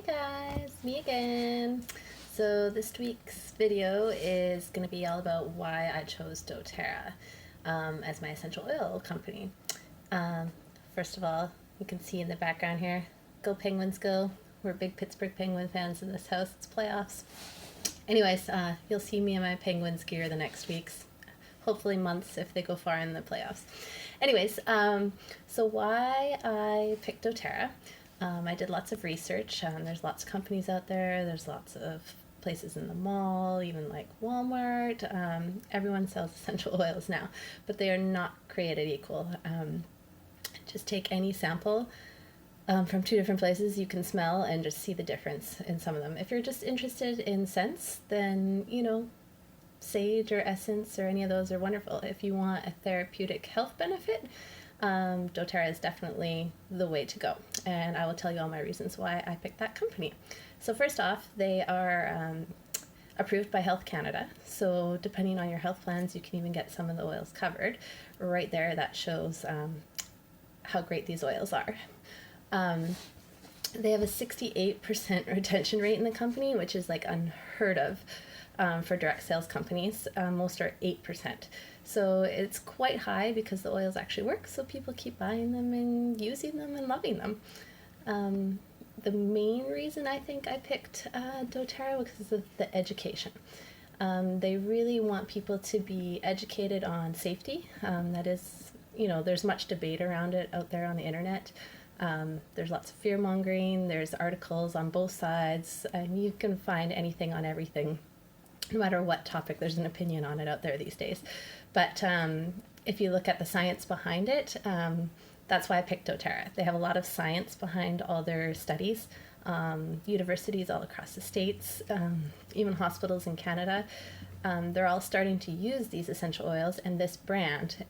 guys, me again. So this week's video is going to be all about why I chose dōTERRA as my essential oil company. First of all, you can see in the background here, go Penguins go. We're big Pittsburgh Penguin fans in this house. It's playoffs. Anyways, you'll see me in my Penguins gear the next weeks. Hopefully months if they go far in the playoffs. Anyways, so why I picked dōTERRA. I did lots of research. There's lots of companies out there. There's lots of places in the mall, even like Walmart. Everyone sells essential oils now, but they are not created equal. Just take any sample from two different places, you can smell and just see the difference in some of them. If you're just interested in scents, then, sage or essence or any of those are wonderful. If you want a therapeutic health benefit, dōTERRA is definitely the way to go, and I will tell you all my reasons why I picked that company. So first off, they are approved by Health Canada, so depending on your health plans, you can even get some of the oils covered. Right there, that shows how great these oils are. They have a 68% retention rate in the company, which is like unheard of for direct sales companies. Most are 8%. So it's quite high because the oils actually work, so people keep buying them and using them and loving them. The main reason I think I picked dōTERRA was because of the education. They really want people to be educated on safety. That is, there's much debate around it out there on the internet. There's lots of fear-mongering, there's articles on both sides, and you can find anything on everything. No matter what topic, there's an opinion on it out there these days. But if you look at the science behind it, that's why I picked dōTERRA. They have a lot of science behind all their studies. Universities all across the States, even hospitals in Canada, they're all starting to use these essential oils and this brand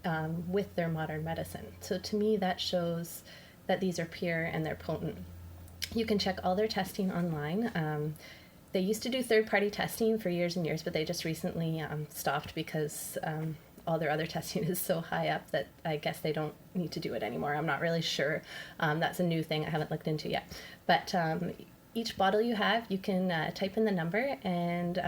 with their modern medicine. So to me, that shows that these are pure and they're potent. You can check all their testing online. They used to do third-party testing for years and years, but they just recently stopped because all their other testing is so high up that I guess they don't need to do it anymore. I'm not really sure. That's a new thing I haven't looked into yet. But each bottle you have, you can type in the number and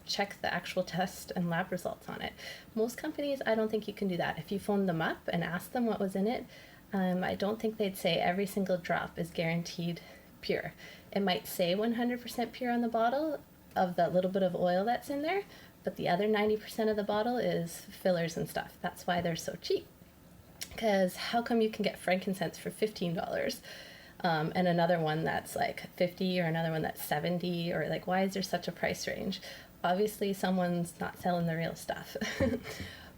check the actual test and lab results on it. Most companies, I don't think you can do that. If you phone them up and ask them what was in it, I don't think they'd say every single drop is guaranteed pure. It might say 100% pure on the bottle of the little bit of oil that's in there, but the other 90% of the bottle is fillers and stuff. That's why they're so cheap. Because how come you can get frankincense for $15 and another one that's like 50 or another one that's 70, or like, why is there such a price range? Obviously someone's not selling the real stuff.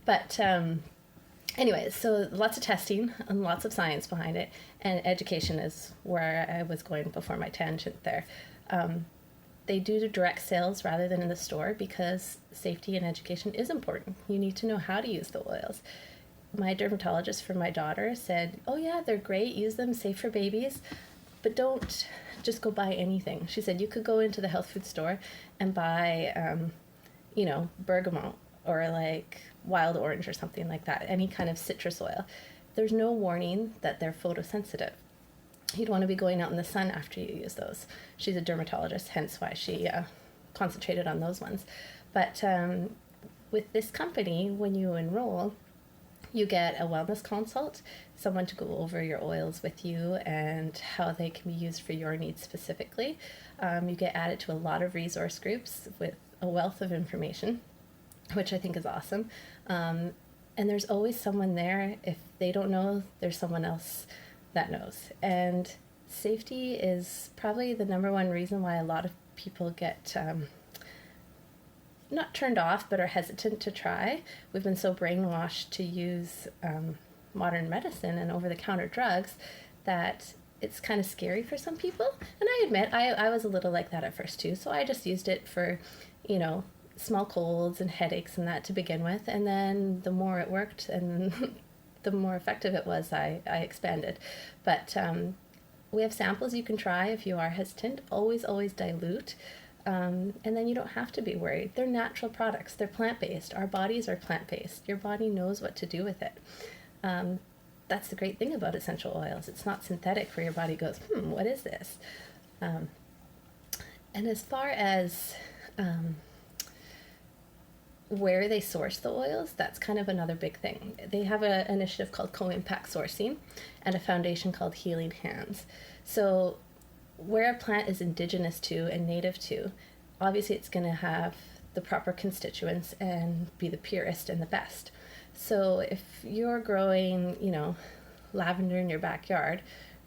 But anyways, so lots of testing and lots of science behind it, and education is where I was going before my tangent there. They do direct sales rather than in the store because safety and education is important. You need to know how to use the oils. My dermatologist for my daughter said, oh yeah, they're great, use them, safe for babies, but don't just go buy anything. She said you could go into the health food store and buy, bergamot or like wild orange or something like that, any kind of citrus oil. There's no warning that they're photosensitive. You'd want to be going out in the sun after you use those. She's a dermatologist, hence why she concentrated on those ones. But with this company, when you enroll, you get a wellness consult, someone to go over your oils with you and how they can be used for your needs specifically. You get added to a lot of resource groups with a wealth of information, which I think is awesome. And there's always someone there. If they don't know, there's someone else that knows. And safety is probably the number one reason why a lot of people get not turned off, but are hesitant to try. We've been so brainwashed to use modern medicine and over-the-counter drugs that it's kind of scary for some people. And I admit, I was a little like that at first too. So I just used it for, small colds and headaches and that to begin with. And then the more it worked and the more effective it was, I expanded. But we have samples you can try if you are hesitant. Always dilute. And then you don't have to be worried. They're natural products. They're plant-based. Our bodies are plant-based. Your body knows what to do with it. That's the great thing about essential oils. It's not synthetic where your body goes, what is this? And as far as where they source the oils, that's kind of another big thing. They have an initiative called Co-Impact Sourcing and a foundation called Healing Hands. So where a plant is indigenous to and native to, obviously it's going to have the proper constituents and be the purest and the best. So if you're growing, lavender in your backyard,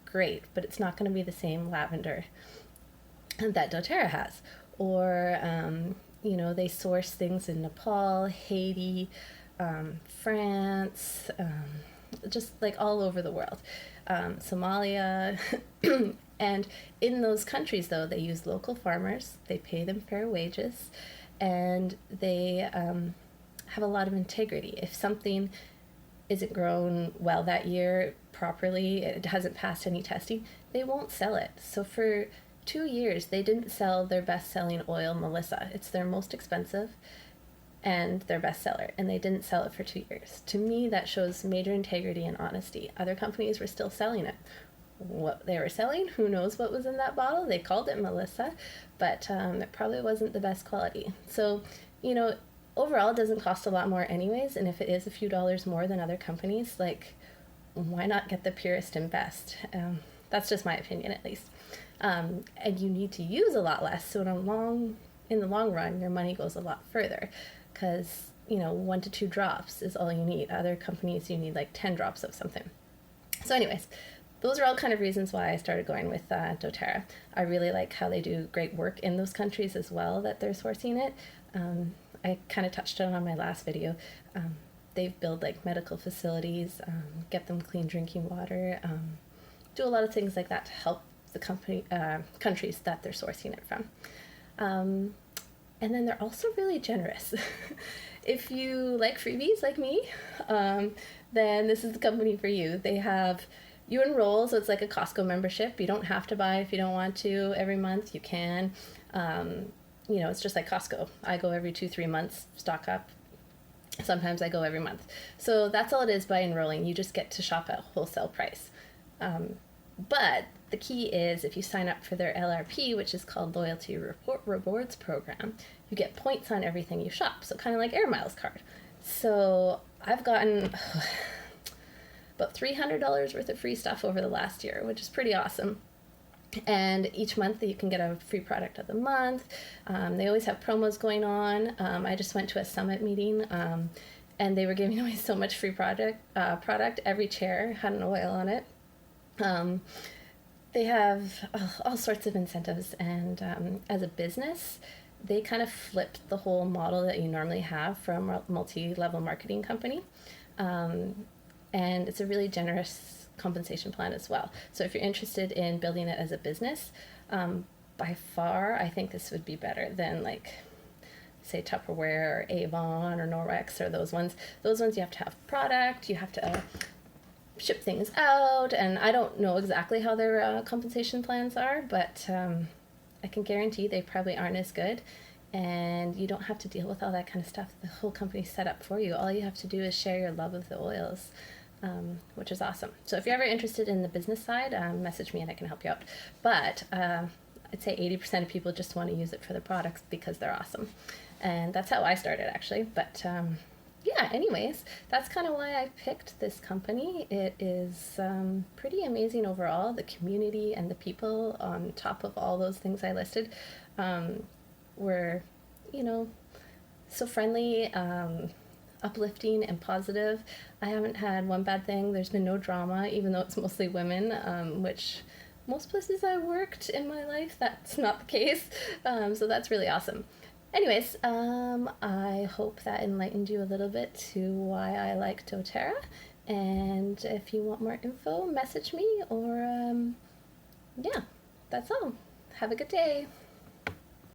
great, but it's not going to be the same lavender that doTERRA has. Or they source things in Nepal, Haiti, France, just like all over the world, Somalia. And in those countries, though, they use local farmers, they pay them fair wages, and they have a lot of integrity. If something isn't grown well that year properly, it hasn't passed any testing, they won't sell it. So for 2 years, they didn't sell their best-selling oil, Melissa. It's their most expensive and their bestseller, and they didn't sell it for 2 years. To me, that shows major integrity and honesty. Other companies were still selling it. What they were selling, who knows what was in that bottle? They called it Melissa, but it probably wasn't the best quality. So, overall, it doesn't cost a lot more anyways, and if it is a few dollars more than other companies, why not get the purest and best? That's just my opinion, at least. And you need to use a lot less, so in the long run, your money goes a lot further, because 1 to 2 drops is all you need. Other companies, you need 10 drops of something. So anyways, those are all kind of reasons why I started going with doTERRA. I really like how they do great work in those countries as well that they're sourcing it. I kind of touched on my last video. They've built medical facilities, get them clean drinking water, do a lot of things like that to help the countries that they're sourcing it from. And then they're also really generous. If you like freebies like me, then this is the company for you. You enroll, so it's like a Costco membership. You don't have to buy if you don't want to every month. You can. It's just like Costco. I go every 2-3 months, stock up. Sometimes I go every month. So that's all it is by enrolling. You just get to shop at wholesale price. But the key is if you sign up for their LRP, which is called Loyalty Rewards Program, you get points on everything you shop. So kind of like Air Miles card. So I've gotten about $300 worth of free stuff over the last year, which is pretty awesome. And each month you can get a free product of the month. They always have promos going on. I just went to a summit meeting, and they were giving away so much free product. Every chair had an oil on it. They have all sorts of incentives, and as a business, they kind of flipped the whole model that you normally have from a multi-level marketing company. And it's a really generous compensation plan as well. So if you're interested in building it as a business, by far, I think this would be better than say Tupperware or Avon or Norwex or those ones. Those ones you have to have product, you have to ship things out, and I don't know exactly how their compensation plans are, but I can guarantee they probably aren't as good, and you don't have to deal with all that kind of stuff. The whole company's set up for you. All you have to do is share your love of the oils, which is awesome. So if you're ever interested in the business side, message me and I can help you out. But I'd say 80% of people just want to use it for the products because they're awesome. And that's how I started, actually. But yeah, anyways, that's kind of why I picked this company. It is pretty amazing overall. The community and the people, on top of all those things I listed, were, so friendly, uplifting, and positive. I haven't had one bad thing. There's been no drama, even though it's mostly women, which most places I worked in my life, that's not the case. So that's really awesome. Anyways, I hope that enlightened you a little bit to why I like doTERRA. And if you want more info, message me, or yeah, that's all. Have a good day.